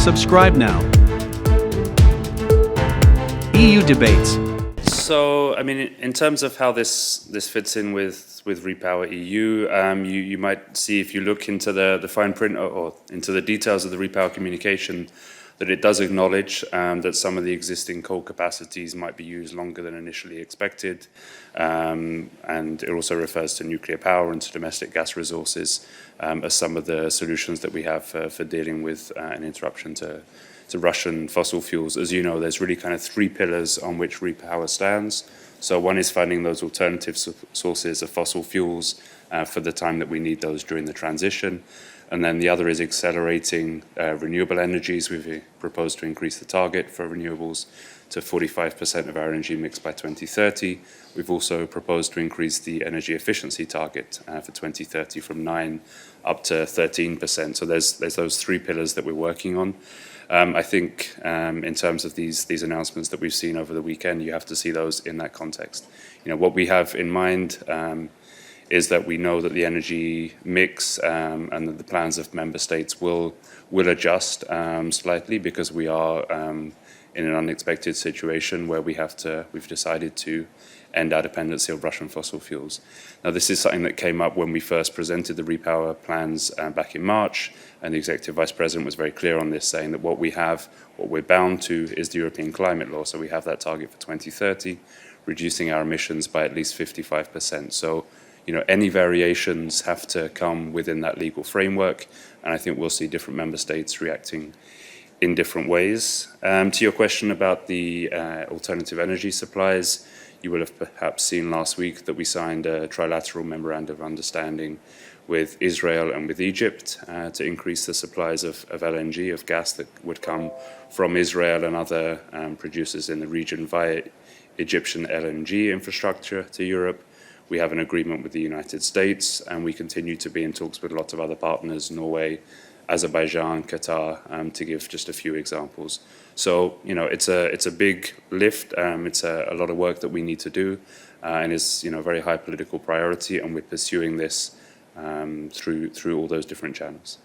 Subscribe now. EU debates. So, I mean, in terms of how this fits in with RePower EU, you might see if you look into the fine print or into the details of the RePower communication that it does acknowledge that some of the existing coal capacities might be used longer than initially expected, and it also refers to nuclear power and to domestic gas resources as some of the solutions that we have for dealing with an interruption to Russian fossil fuels. As you know, there's really kind of three pillars on which RePower stands. So one is finding those alternative sources of fossil fuels for the time that we need those during the transition. And then the other is accelerating renewable energies. We've proposed to increase the target for renewables to 45% of our energy mix by 2030. We've also proposed to increase the energy efficiency target for 2030 from 9 up to 13%. So there's those three pillars that we're working on. I think in terms of these announcements that we've seen over the weekend, you have to see those in that context. You know, what we have in mind is that we know that the energy mix and that the plans of member states will adjust slightly because we are in an unexpected situation where we've decided to end our dependency on Russian fossil fuels. Now, this is something that came up when we first presented the RePower plans back in March, and the Executive Vice President was very clear on this, saying that what we're bound to is the European climate law. So we have that target for 2030, reducing our emissions by at least 55%. So, you know, any variations have to come within that legal framework, and I think we'll see different member states reacting in different ways. To your question about the alternative energy supplies, you will have perhaps seen last week that we signed a trilateral memorandum of understanding with Israel and with Egypt to increase the supplies of LNG, of gas that would come from Israel and other producers in the region via Egyptian LNG infrastructure to Europe. We have an agreement with the United States, and we continue to be in talks with lots of other partners, Norway, Azerbaijan, Qatar, to give just a few examples. So, you know, it's a big lift. It's a lot of work that we need to do, and is, you know, a very high political priority, and we're pursuing this through all those different channels.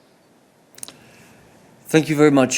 Thank you very much.